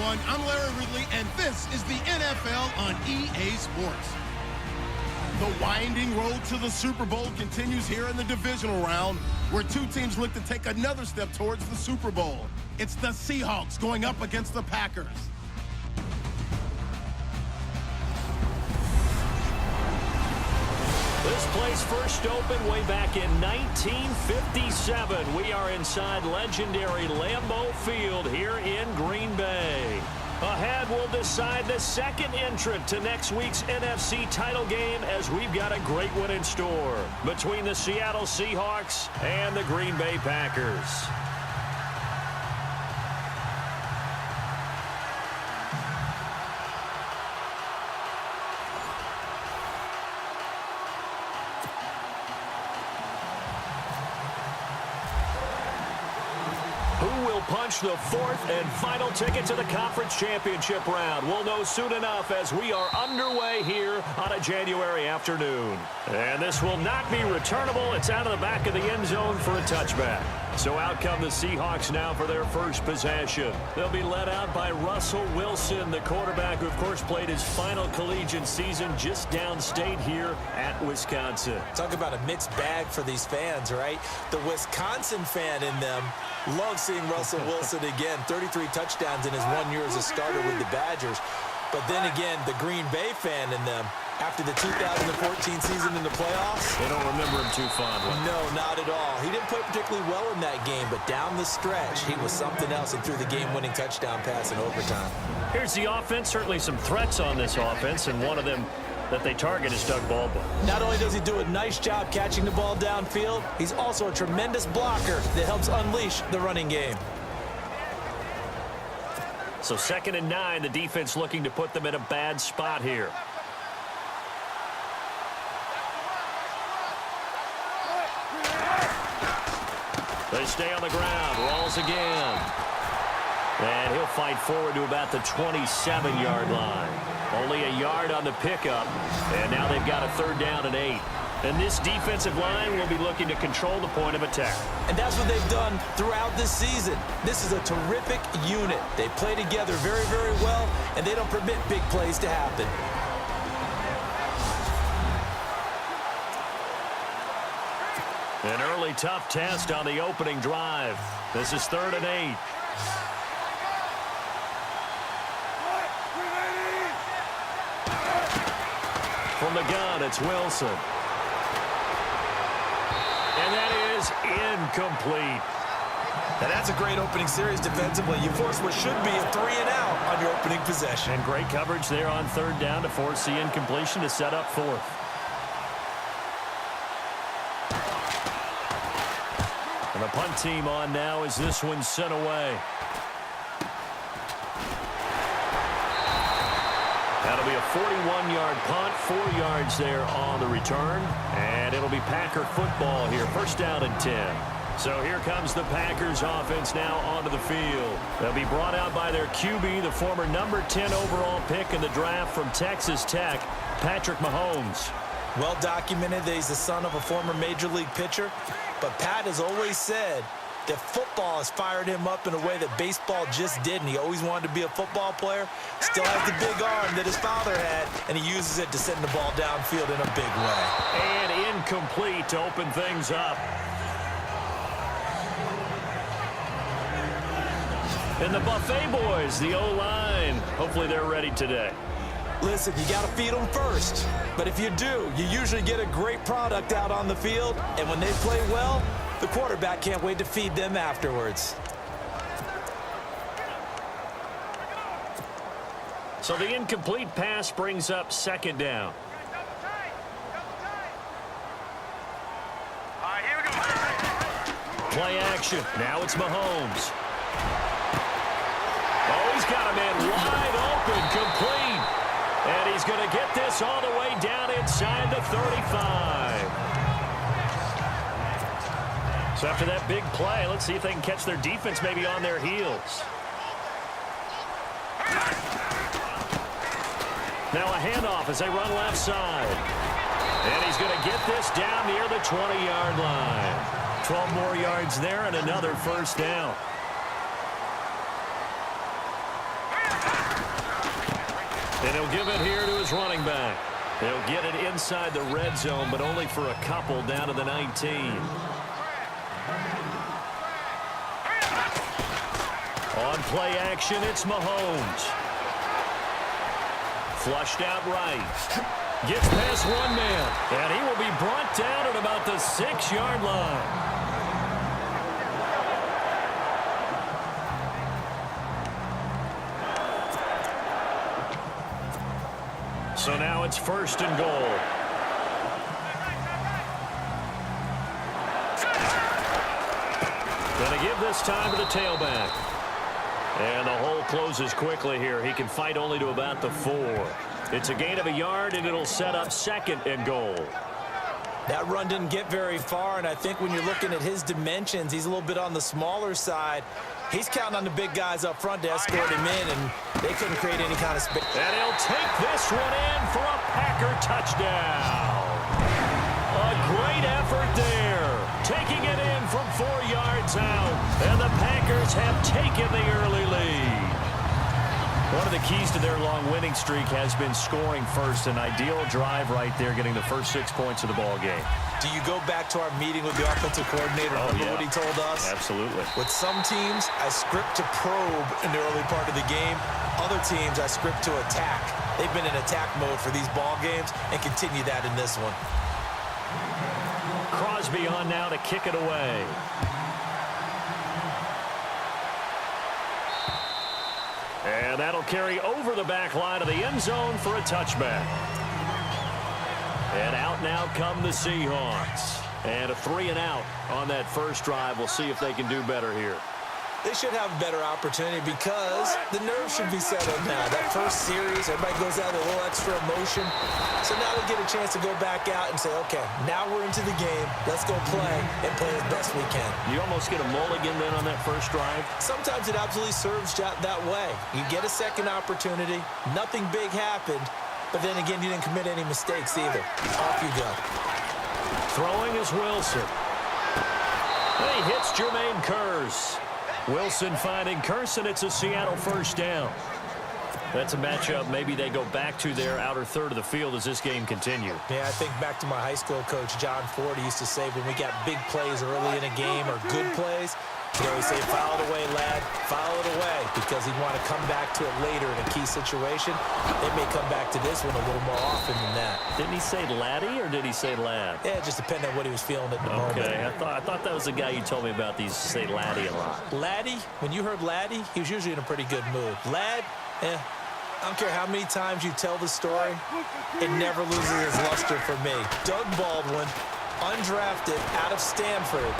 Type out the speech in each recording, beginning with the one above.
everyone. I'm Larry Ridley, and this is the NFL on EA Sports. The winding road to the Super Bowl continues here in the divisional round, where two teams look to take another step towards the Super Bowl. It's the Seahawks going up against the Packers. This place first opened way back in 1957. We are inside legendary Lambeau Field here in Green Bay. Ahead, we'll decide the second entrant to next week's NFC title game, as we've got a great one in store between the Seattle Seahawks and the Green Bay Packers. Punch the fourth and final ticket to the conference championship round. We'll know soon enough as we are underway here on a January afternoon. And this will not be returnable. It's out of the back of the end zone for a touchback. So out come the Seahawks now for their first possession. They'll be led out by Russell Wilson, the quarterback who, of course, played his final collegiate season just downstate here at Wisconsin. Talk about a mixed bag for these fans, right? The Wisconsin fan in them loves seeing Russell Wilson again. 33 touchdowns in his 1 year as a starter with the Badgers. But then again, the Green Bay fan in them, after the 2014 season in the playoffs, they don't remember him too fondly. No, not at all. He didn't play particularly well in that game, but down the stretch, he was something else and threw the game-winning touchdown pass in overtime. Here's the offense. Certainly some threats on this offense, and one of them that they target is Doug Baldwin. Not only does he do a nice job catching the ball downfield, he's also a tremendous blocker that helps unleash the running game. So 2nd and 9, the defense looking to put them in a bad spot here. They stay on the ground. Rolls again. And he'll fight forward to about the 27-yard line. Only a yard on the pickup. And now they've got a 3rd down and 8. And this defensive line will be looking to control the point of attack. And that's what they've done throughout this season. This is a terrific unit. They play together very, very well, and they don't permit big plays to happen. An early tough test on the opening drive. This is 3rd and 8. From the gun, it's Wilson. And that is incomplete. And that's a great opening series defensively. You force what should be a 3-and-out on your opening possession. And great coverage there on 3rd down to force the incompletion to set up 4th. And the punt team on now as this one's sent away. That'll be a 41-yard punt, 4 yards there on the return. And it'll be Packer football here, 1st down and 10. So here comes the Packers offense now onto the field. They'll be brought out by their QB, the former number 10 overall pick in the draft from Texas Tech, Patrick Mahomes. Well documented that he's the son of a former major league pitcher. But Pat has always said that football has fired him up in a way that baseball just didn't. He always wanted to be a football player. Still has the big arm that his father had, and he uses it to send the ball downfield in a big way. And incomplete to open things up. And the Buffet boys, the O-line, hopefully they're ready today. Listen, you got to feed them first. But if you do, you usually get a great product out on the field. And when they play well, the quarterback can't wait to feed them afterwards. So the incomplete pass brings up 2nd down. Play action. Now it's Mahomes. Oh, he's got a man wide open, complete. And he's going to get this all the way down inside the 35. So after that big play, let's see if they can catch their defense maybe on their heels. Now a handoff as they run left side. And he's going to get this down near the 20-yard line. 12 more yards there and another 1st down. And he'll give it here to his running back. He'll get it inside the red zone, but only for a couple down to the 19. On play action, it's Mahomes. Flushed out right. Gets past one man. And he will be brought down at about the 6-yard line. So now it's 1st and goal. Going to give this time to the tailback. And the hole closes quickly here. He can fight only to about the 4. It's a gain of a yard, and it'll set up 2nd and goal. That run didn't get very far, and I think when you're looking at his dimensions, he's a little bit on the smaller side. He's counting on the big guys up front to escort him in, and they couldn't create any kind of space. And he'll take this one in for a Packer touchdown. A great effort there. Taking it in from 4 yards out. And the Packers have taken the early lead. One of the keys to their long winning streak has been scoring first. An ideal drive right there, getting the first 6 points of the ball game. Do you go back to our meeting with the offensive coordinator? Remember what he told us? Absolutely. With some teams, I script to probe in the early part of the game. Other teams, I script to attack. They've been in attack mode for these ball games and continue that in this one. Crosby on now to kick it away. And that'll carry over the back line of the end zone for a touchback. And out now come the Seahawks. And a 3-and-out on that first drive. We'll see if they can do better here. They should have a better opportunity because the nerves should be settled now. That first series, everybody goes out with a little extra emotion. So now they get a chance to go back out and say, okay, now we're into the game. Let's go play and play as best we can. You almost get a mulligan then on that first drive? Sometimes it absolutely serves that way. You get a second opportunity. Nothing big happened. But then again, you didn't commit any mistakes either. Off you go. Throwing is Wilson. And he hits Jermaine Kearse. Wilson finding Kearse, and it's a Seattle first down. That's a matchup maybe they go back to their outer third of the field as this game continues. Yeah, I think back to my high school coach, John Ford. He used to say when we got big plays early in a game or good plays, he'd always say, file it away, lad, file it away, because he'd want to come back to it later in a key situation. They may come back to this one a little more often than that. Didn't he say laddie or did he say lad? Yeah, it just depended on what he was feeling at the moment. Okay, I thought that was the guy you told me about. These say laddie a lot. Laddie, when you heard laddie, he was usually in a pretty good mood. Lad, I don't care how many times you tell the story, it never loses its luster for me. Doug Baldwin, undrafted out of Stanford,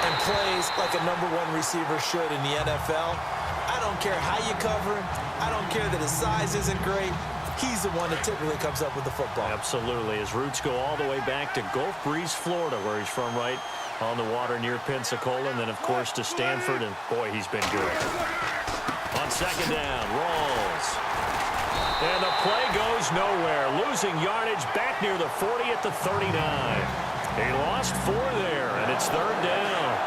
and plays like a #1 receiver should in the NFL. I don't care how you cover him. I don't care that his size isn't great. He's the one that typically comes up with the football. Absolutely. His roots go all the way back to Gulf Breeze, Florida, where he's from, right on the water near Pensacola, and then, of course, to Stanford, and, boy, he's been good. On second down, Rawls. And the play goes nowhere. Losing yardage back near the 40 at the 39. He lost 4 there, and it's third down.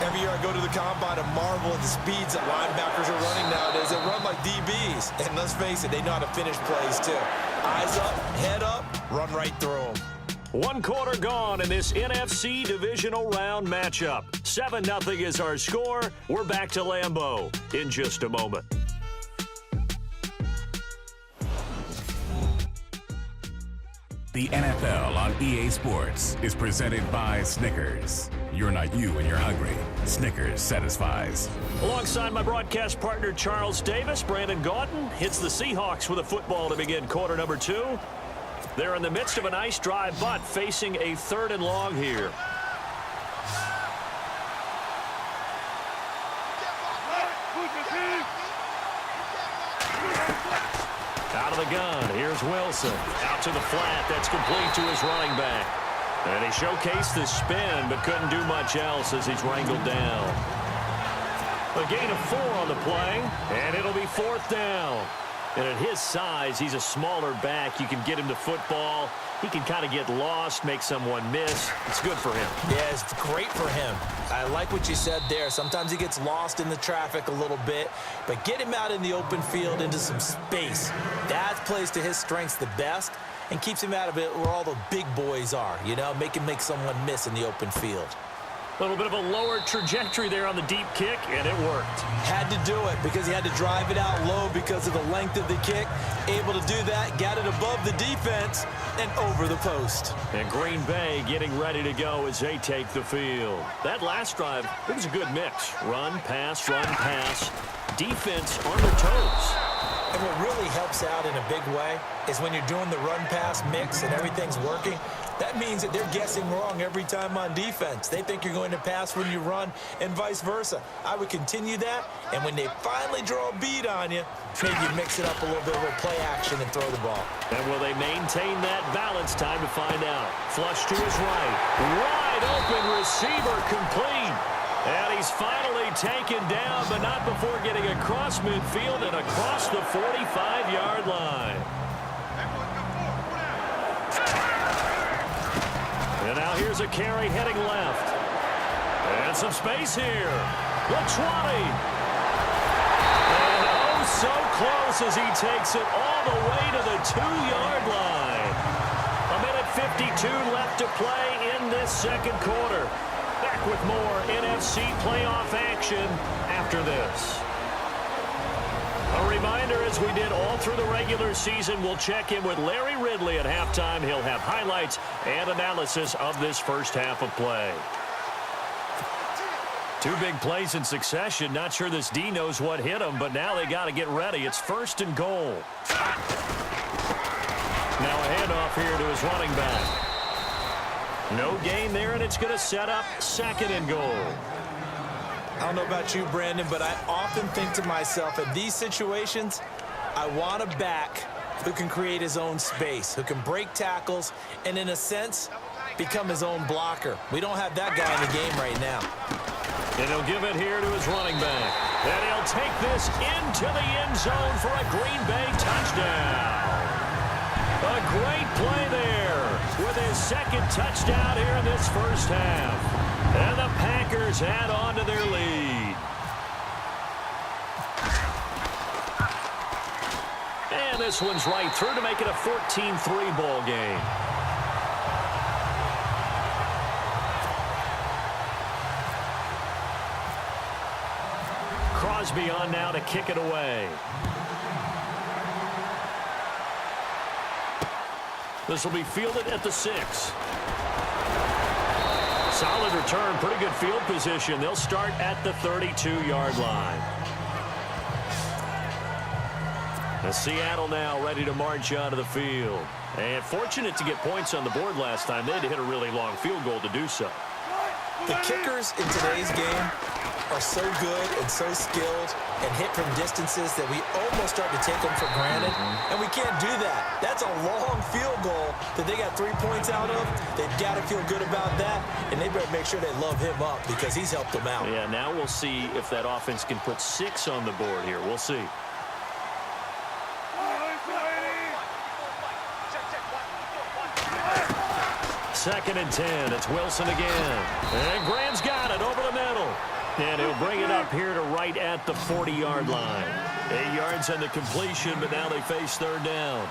Every year I go to the combine and marvel at the speeds that linebackers are running nowadays. They run like DBs. And let's face it, they know how to finish plays too. Eyes up, head up, run right through them. 1 quarter gone in this NFC Divisional Round matchup. 7-0 is our score. We're back to Lambeau in just a moment. The NFL on EA Sports is presented by Snickers. You're not you when you're hungry. Snickers satisfies. Alongside my broadcast partner Charles Davis, Brandon Gaudin hits the Seahawks with a football to begin quarter number 2. They're in the midst of a nice drive, but facing a 3rd and long here. Out of the gun, here's Wilson. Out to the flat, that's complete to his running back. And he showcased the spin, but couldn't do much else as he's wrangled down. A gain of 4 on the play, and it'll be 4th down. And at his size, he's a smaller back. You can get him the football. He can kind of get lost, make someone miss. It's good for him. Yeah, it's great for him. I like what you said there. Sometimes he gets lost in the traffic a little bit, but get him out in the open field into some space. That plays to his strengths the best and keeps him out of it where all the big boys are, you know, make someone miss in the open field. A little bit of a lower trajectory there on the deep kick, and it worked. Had to do it because he had to drive it out low because of the length of the kick. Able to do that, got it above the defense and over the post. And Green Bay getting ready to go as they take the field. That last drive, it was a good mix. Run, pass, defense on their toes. And what really helps out in a big way is when you're doing the run-pass mix and everything's working, that means that they're guessing wrong every time on defense. They think you're going to pass when you run and vice versa. I would continue that, and when they finally draw a bead on you, maybe you mix it up a little bit of a play action and throw the ball. And will they maintain that balance? Time to find out. Flush to his right. Wide open receiver complete. And he's finally taken down, but not before getting across midfield and across the 45-yard line. And now here's a carry heading left. And some space here. The 20. And oh, so close as he takes it all the way to the 2-yard line. 1:52 left to play in this second quarter. Back with more NFC playoff action after this. A reminder, as we did all through the regular season, we'll check in with Larry Ridley at halftime. He'll have highlights and analysis of this first half of play. Two big plays in succession. Not sure this D knows what hit him, but now they got to get ready. It's 1st and goal. Now a handoff here to his running back. No gain there, and it's going to set up 2nd and goal. I don't know about you, Brandon, but I often think to myself, in these situations, I want a back who can create his own space, who can break tackles, and in a sense, become his own blocker. We don't have that guy in the game right now. And he'll give it here to his running back. And he'll take this into the end zone for a Green Bay touchdown. A great play there with his 2nd touchdown here in this first half. And the Packers add on to their lead. And this one's right through to make it a 14-3 ball game. Crosby on now to kick it away. This will be fielded at the 6. Solid return, pretty good field position. They'll start at the 32-yard line. And Seattle now ready to march out of the field. And fortunate to get points on the board last time. They had to hit a really long field goal to do so. The kickers in today's game are so good and so skilled and hit from distances that we almost start to take them for granted. And we can't do that. That's a long field goal that they got 3 points out of. They've got to feel good about that, and they better make sure they love him up because he's helped them out. Yeah, now we'll see if that offense can put 6 on the board here. We'll see. Second and 10. It's Wilson again. And Graham's got it over the middle. And he'll bring it up here to right at the 40-yard line. 8 yards on the completion, but now they face 3rd down.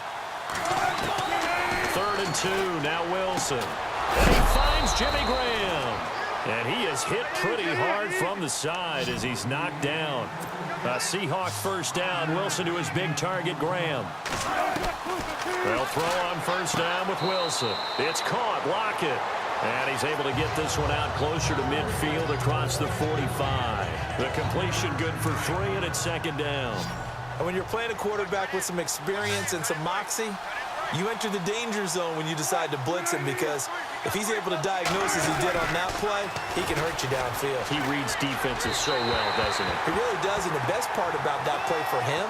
3rd and 2. Now Wilson. And he finds Jimmy Graham. And he is hit pretty hard from the side as he's knocked down. A Seahawks first down. Wilson to his big target, Graham. They'll throw on 1st down with Wilson. It's caught. Lockett. And he's able to get this one out closer to midfield across the 45. The completion good for 3, and it's 2nd down. And when you're playing a quarterback with some experience and some moxie, you enter the danger zone when you decide to blitz him because if he's able to diagnose as he did on that play, he can hurt you downfield. He reads defenses so well, doesn't he? He really does, and the best part about that play for him,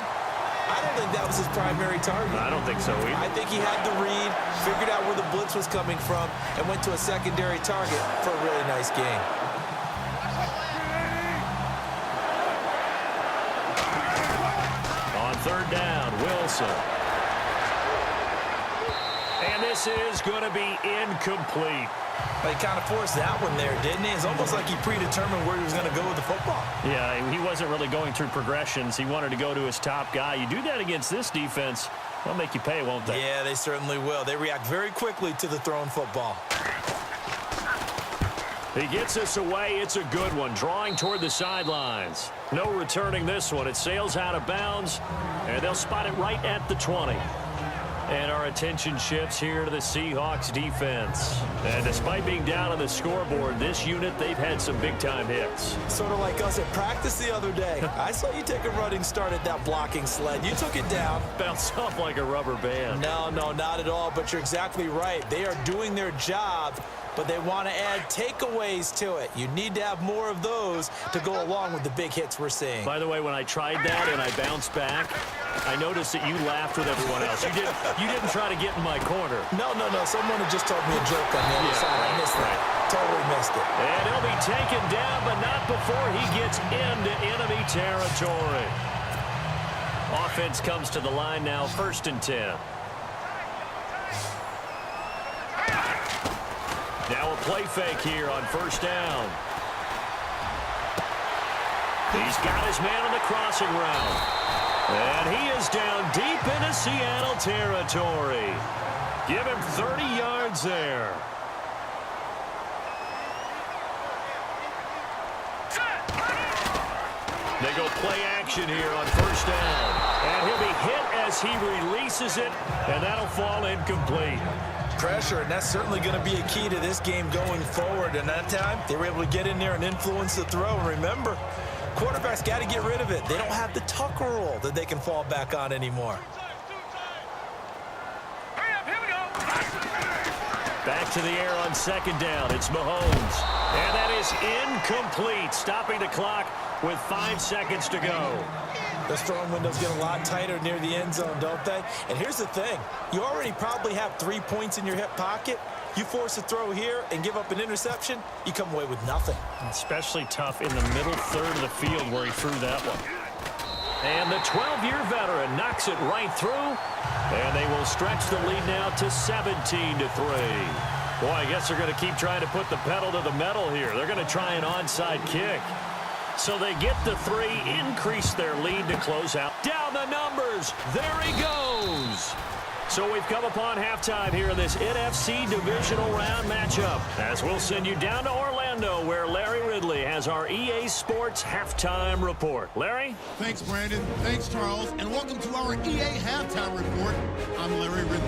I don't think that was his primary target. I don't think so either. I think he had the read, figured out where the blitz was coming from, and went to a secondary target for a really nice game. On third down. Wilson. And this is going to be incomplete. He kind of forced that one there, didn't he? It's almost like he predetermined where he was going to go with the football. Yeah, he wasn't really going through progressions. He wanted to go to his top guy. You do that against this defense, they'll make you pay, won't they? Yeah, they certainly will. They react very quickly to the thrown football. He gets this away. It's a good one. Drawing toward the sidelines. No returning this one. It sails out of bounds, and they'll spot it right at the 20. And our attention shifts here to the Seahawks defense. And despite being down on the scoreboard, this unit, they've had some big-time hits. Sort of like us at practice the other day. I saw you take a running start at that blocking sled. You took it down. Bounced off like a rubber band. No, not at all, but you're exactly right. They are doing their job, but they want to add takeaways to it. You need to have more of those to go along with the big hits we're seeing. By the way, when I tried that and I bounced back, I noticed that you laughed with everyone else. You didn't try to get in my corner. No. Someone had just told me a joke on the other side. I missed that. Totally missed it. And he'll be taken down, but not before he gets into enemy territory. Offense comes to the line now, 1st and 10. Now a play fake here on 1st down. He's got his man on the crossing route. And he is down deep into Seattle territory. Give him 30 yards there. They go play action here on 1st down. And he'll be hit as he releases it, and that'll fall incomplete. Pressure, and that's certainly going to be a key to this game going forward. And that time, they were able to get in there and influence the throw. And remember, quarterbacks got to get rid of it. They don't have the tuck rule that they can fall back on anymore. Back to the air on 2nd down. It's Mahomes. And that is incomplete, stopping the clock with 5 seconds to go. Those throwing windows get a lot tighter near the end zone, don't they? And here's the thing. You already probably have 3 points in your hip pocket. You force a throw here and give up an interception, you come away with nothing. Especially tough in the middle third of the field where he threw that one. And the 12-year veteran knocks it right through. And they will stretch the lead now to 17-3. Boy, I guess they're going to keep trying to put the pedal to the metal here. They're going to try an onside kick. So they get the 3, increase their lead to close out. Down the numbers. There he goes. So we've come upon halftime here in this NFC Divisional Round matchup, as we'll send you down to Orlando, where Larry Ridley has our EA Sports Halftime Report. Larry? Thanks, Brandon. Thanks, Charles. And welcome to our EA Halftime Report. I'm Larry Ridley.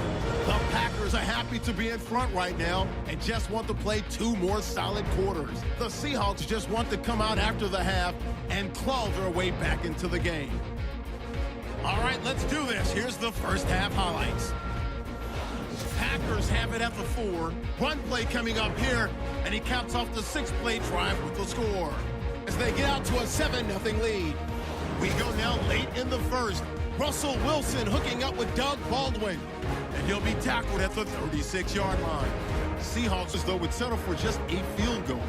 The Packers are happy to be in front right now and just want to play 2 more solid quarters. The Seahawks just want to come out after the half and claw their way back into the game. All right, let's do this. Here's the first half highlights. Packers have it at the 4. Run play coming up here, and he caps off the 6-play drive with the score as they get out to a 7-0 lead. We go now late in the first. Russell Wilson hooking up with Doug Baldwin, and he'll be tackled at the 36-yard line. Seahawks, as though, would settle for just a field goal.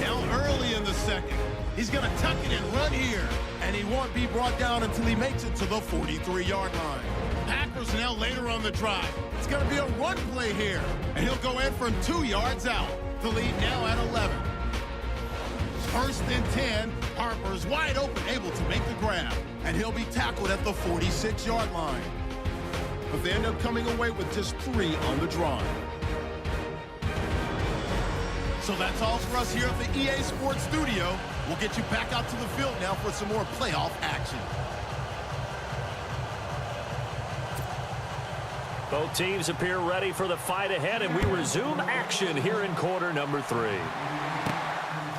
Now early in the second. He's going to tuck it and run here, and he won't be brought down until he makes it to the 43-yard line. Packers now later on the drive. It's going to be a run play here, and he'll go in from 2 yards out. The lead now at 11. 1st and 10. Harper's wide open, able to make the grab, and he'll be tackled at the 46-yard line. But they end up coming away with just 3 on the drive. So that's all for us here at the EA Sports Studio. We'll get you back out to the field now for some more playoff action. Both teams appear ready for the fight ahead, and we resume action here in quarter number 3.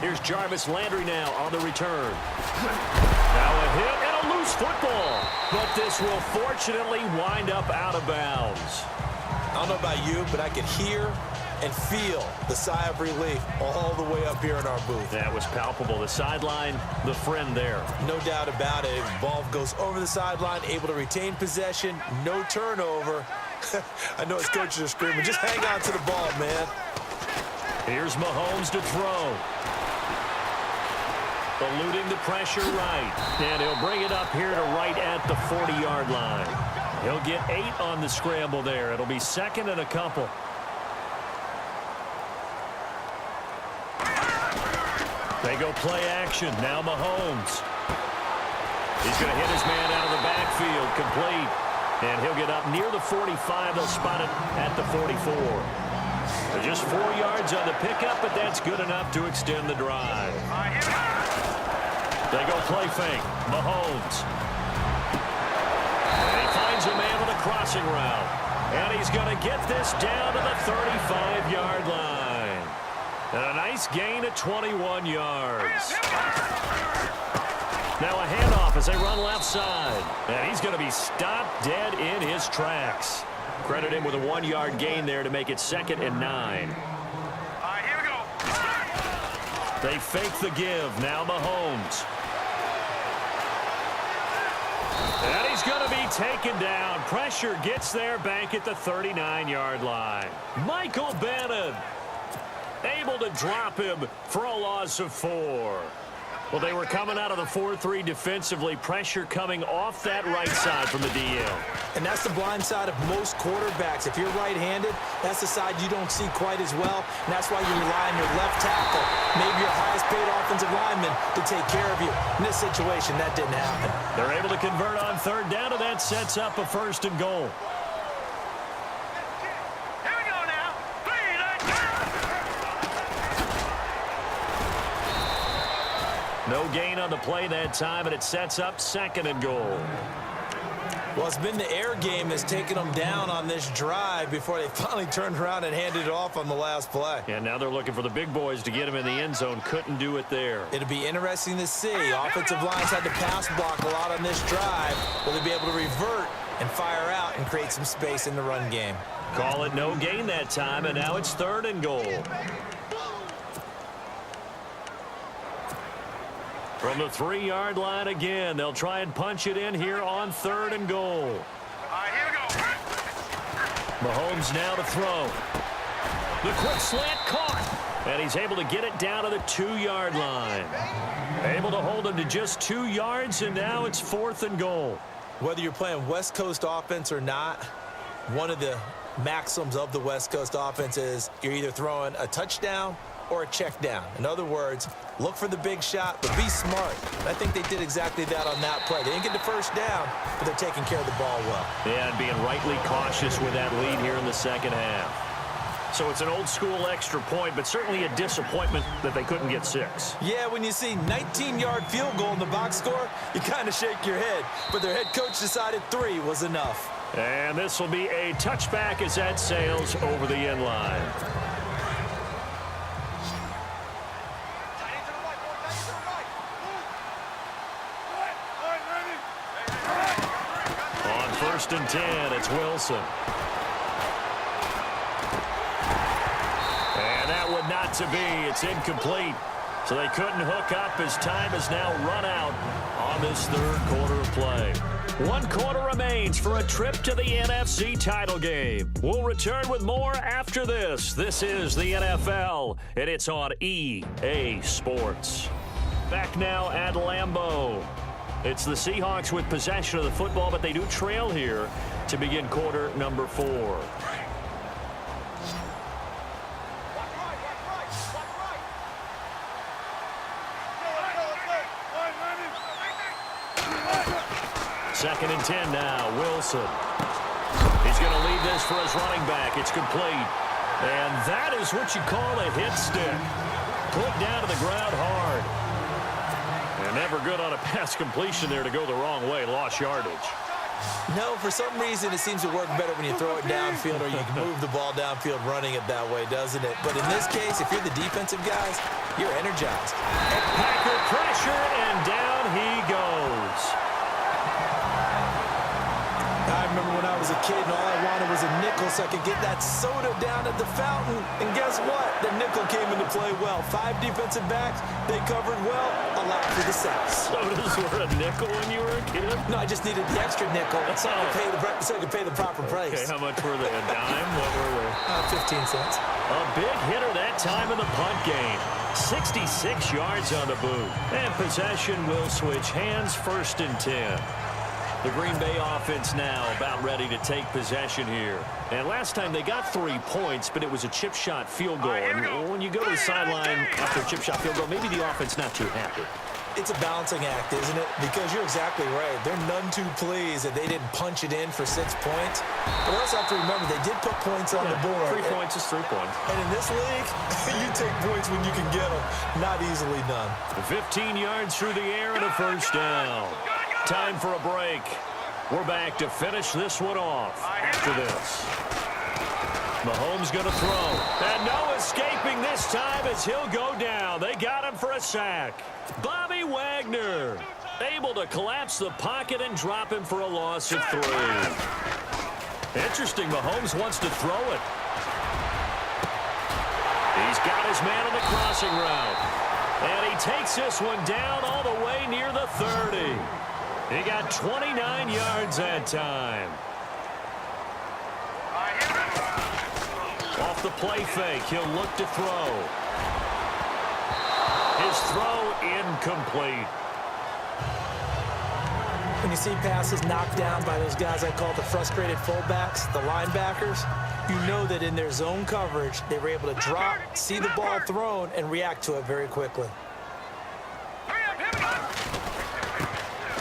Here's Jarvis Landry now on the return. Now a hit and a loose football, but this will fortunately wind up out of bounds. I don't know about you, but I could hear and feel the sigh of relief all the way up here in our booth. That was palpable. The sideline, the friend there. No doubt about it. Ball goes over the sideline, able to retain possession, no turnover. I know his coaches are screaming, just hang on to the ball, man. Here's Mahomes to throw. Eluding the pressure right. And he'll bring it up here to right at the 40-yard line. He'll get 8 on the scramble there. It'll be second and a couple. They go play action. Now Mahomes. He's going to hit his man out of the backfield. Complete. And he'll get up near the 45. They'll spot it at the 44. They're just 4 yards on the pickup, but that's good enough to extend the drive. They go play fake. Mahomes. And he finds a man with a crossing route. And he's going to get this down to the 35-yard line. And a nice gain of 21 yards. Now a handoff as they run left side. And he's going to be stopped dead in his tracks. Credit him with a 1-yard gain there to make it second and 9. Here we go. They fake the give. Now Mahomes. And he's going to be taken down. Pressure gets there back at the 39-yard line. Michael Bannon able to drop him for a loss of 4. Well, they were coming out of the 4-3 defensively. Pressure coming off that right side from the DL. And that's the blind side of most quarterbacks. If you're right-handed, that's the side you don't see quite as well. And that's why you rely on your left tackle, maybe your highest-paid offensive lineman, to take care of you. In this situation, that didn't happen. They're able to convert on third down, and that sets up a first and goal. No gain on the play that time, and it sets up second and goal. Well, it's been the air game that's taken them down on this drive before they finally turned around and handed it off on the last play. And now they're looking for the big boys to get him in the end zone. Couldn't do it there. It'll be interesting to see. Offensive lines had to pass block a lot on this drive. Will they be able to revert and fire out and create some space in the run game? Call it no gain that time, and now it's third and goal. From the 3-yard line again, they'll try and punch it in here on third and goal. Here we go. Mahomes now to throw. The quick slant caught, and he's able to get it down to the 2-yard line. Able to hold him to just 2 yards, and now it's fourth and goal. Whether you're playing West Coast offense or not, one of the maxims of the West Coast offense is you're either throwing a touchdown or a check down. In other words, look for the big shot, but be smart. And I think they did exactly that on that play. They didn't get the first down, but they're taking care of the ball well. Yeah, and being rightly cautious with that lead here in the second half. So it's an old-school extra point, but certainly a disappointment that they couldn't get 6. Yeah, when you see 19-yard field goal in the box score, you kind of shake your head. But their head coach decided 3 was enough. And this will be a touchback as that sails over the end line. First and 10, it's Wilson. And that would not to be. It's incomplete. So they couldn't hook up as time has now run out on this third quarter of play. 1 quarter remains for a trip to the NFC title game. We'll return with more after this. This is the NFL, and it's on EA Sports. Back now at Lambeau. It's the Seahawks with possession of the football, but they do trail here to begin quarter number 4. Second and 10 now, Wilson. He's going to lead this for his running back. It's complete. And that is what you call a hit stick. Put down to the ground hard. And never good on a pass completion there to go the wrong way. Lost yardage. No, for some reason it seems to work better when you throw it downfield or you can move the ball downfield running it that way, doesn't it? But in this case, if you're the defensive guys, you're energized. Packer pressure, and down he goes. I remember when I was a kid and all I wanted was a nickel so I could get that soda down at the fountain. And guess what? The nickel came into play well. 5 defensive backs, they covered well, allowed for the sacks. Sodas were a nickel when you were a kid? No, I just needed the extra nickel so I could pay the proper price. Okay, how much were they? A dime? What were they? 15 cents. A big hitter that time in the punt game. 66 yards on the boot. And possession will switch hands, 1st and 10. The Green Bay offense now about ready to take possession here. And last time they got 3 points, but it was a chip shot field goal. And when you go to the sideline after a chip shot field goal, maybe the offense not too happy. It's a balancing act, isn't it? Because you're exactly right. They're none too pleased that they didn't punch it in for 6 points. But we also have to remember they did put points on the board. 3 points is 3 points. And in this league, you take points when you can get them. Not easily done. 15 yards through the air and a 1st down. Time for a break. We're back to finish this one off after this. Mahomes going to throw. And no escaping this time as he'll go down. They got him for a sack. Bobby Wagner able to collapse the pocket and drop him for a loss of 3. Interesting, Mahomes wants to throw it. He's got his man on the crossing route. And he takes this one down all the way near the 30. He got 29 yards that time. Off the play fake, he'll look to throw. His throw incomplete. When you see passes knocked down by those guys I call the frustrated fullbacks, the linebackers, you know that in their zone coverage, they were able to drop, see the ball thrown, and react to it very quickly.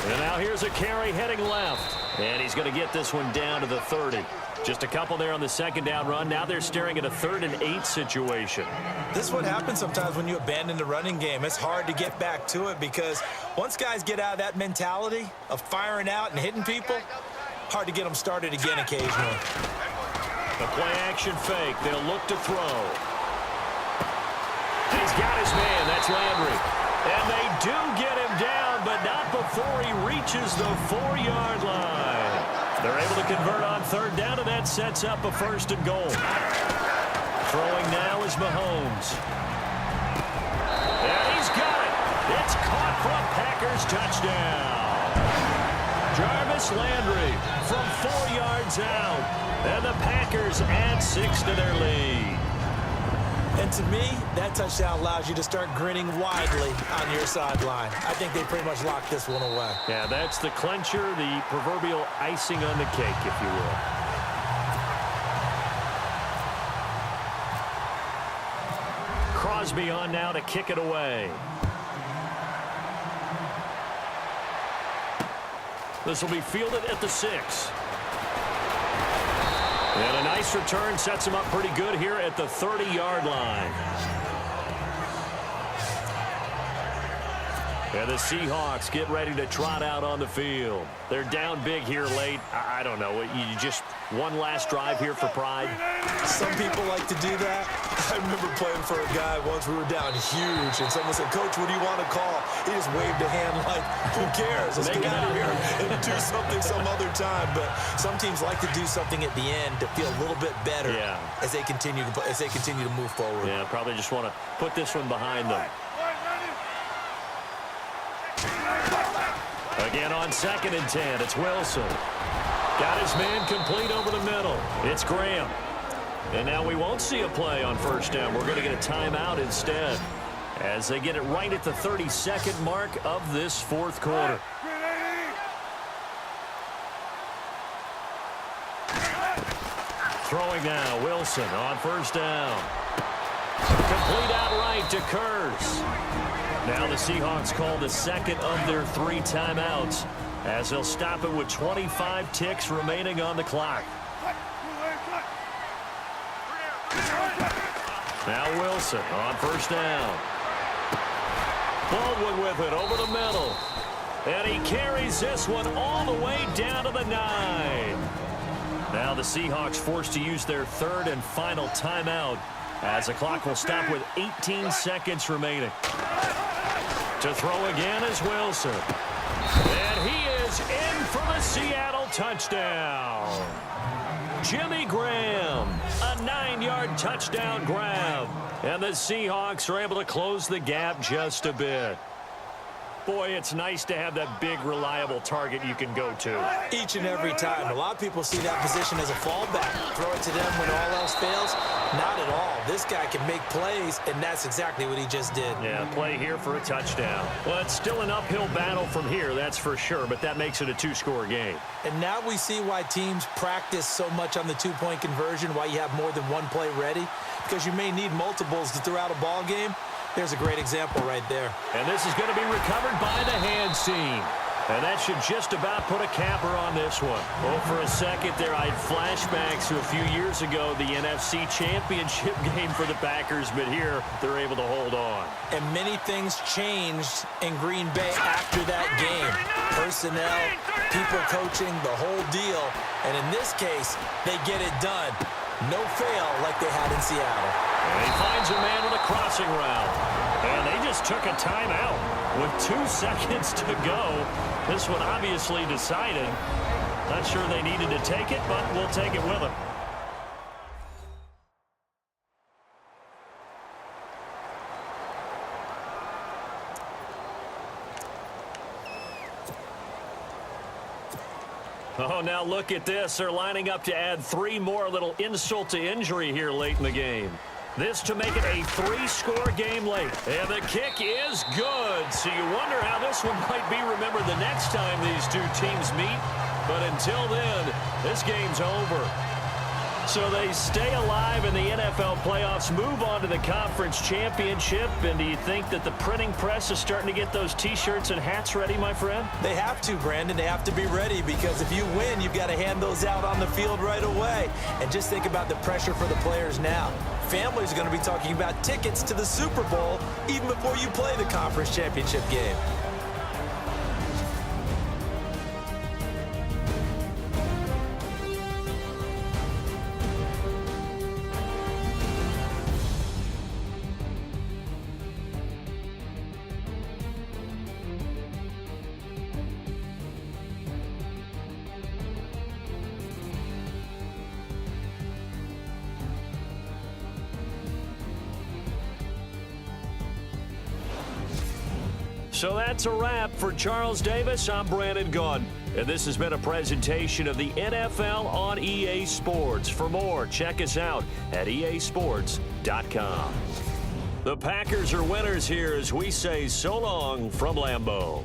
And now here's a carry heading left. And he's going to get this one down to the 30. Just a couple there on the 2nd down run. Now they're staring at a 3rd and 8 situation. This is what happens sometimes when you abandon the running game. It's hard to get back to it because once guys get out of that mentality of firing out and hitting people, hard to get them started again occasionally. The play action fake. They'll look to throw. He's got his man. That's Landry. And they do get him down, but not before he reaches the 4-yard line. They're able to convert on 3rd down, and that sets up a 1st and goal. Throwing now is Mahomes. And he's got it. It's caught for a Packers touchdown. Jarvis Landry from 4 yards out. And the Packers add 6 to their lead. And to me, that touchdown allows you to start grinning widely on your sideline. I think they pretty much locked this one away. Yeah, that's the clincher, the proverbial icing on the cake, if you will. Crosby on now to kick it away. This will be fielded at the 6. And a nice return sets him up pretty good here at the 30-yard line. And the Seahawks get ready to trot out on the field. They're down big here late. I don't know. You just one last drive here for pride? Some people like to do that. I remember playing for a guy once. We were down huge, and someone said, "Coach, what do you want to call?" He just waved a hand like, who cares? Let's get out of here and do something some other time. But some teams like to do something at the end to feel a little bit better as they continue to move forward. Yeah, probably just want to put this one behind them. Again on 2nd and 10, it's Wilson. Got his man complete over the middle. It's Graham. And now we won't see a play on 1st down. We're going to get a timeout instead as they get it right at the 32nd mark of this 4th quarter. Throwing now, Wilson on 1st down. Complete outright to Kurz. Now the Seahawks call the 2nd of their 3 timeouts as they'll stop it with 25 ticks remaining on the clock. Now Wilson on 1st down. Baldwin with it over the middle. And he carries this one all the way down to the 9. Now the Seahawks forced to use their 3rd and final timeout as the clock will stop with 18 seconds remaining. To throw again is Wilson. And he is in for the Seattle touchdown. Jimmy Graham, a 9-yard touchdown grab. And the Seahawks are able to close the gap just a bit. Boy, it's nice to have that big, reliable target you can go to. Each and every time. A lot of people see that position as a fallback. Throw it to them when all else fails. Not at all. This guy can make plays, and that's exactly what he just did. Yeah, play here for a touchdown. Well, it's still an uphill battle from here, that's for sure, but that makes it a two-score game. And now we see why teams practice so much on the two-point conversion, why you have more than one play ready, because you may need multiples to throw out a ball game. There's a great example right there. And this is going to be recovered by the hand seam. And that should just about put a capper on this one. Oh, for a second there, I had flashbacks to a few years ago, the NFC Championship game for the Packers, but here they're able to hold on. And many things changed in Green Bay after that game. Personnel, people coaching, the whole deal. And in this case, they get it done. No fail like they had in Seattle. And he finds a man with a crossing route. And they just took a timeout with 2 seconds to go. This one obviously decided. Not sure they needed to take it, but we'll take it with them. Oh, now look at this. They're lining up to add 3 more, little insult to injury here late in the game. This to make it a 3-score game late. And the kick is good. So you wonder how this one might be remembered the next time these two teams meet. But until then, this game's over. So they stay alive in the NFL playoffs, move on to the conference championship. And do you think that the printing press is starting to get those T-shirts and hats ready, my friend? They have to, Brandon. They have to be ready because if you win, you've got to hand those out on the field right away. And just think about the pressure for the players now. Families are going to be talking about tickets to the Super Bowl even before you play the conference championship game. So that's a wrap. For Charles Davis, I'm Brandon Gunn. And this has been a presentation of the NFL on EA Sports. For more, check us out at easports.com. The Packers are winners here as we say so long from Lambeau.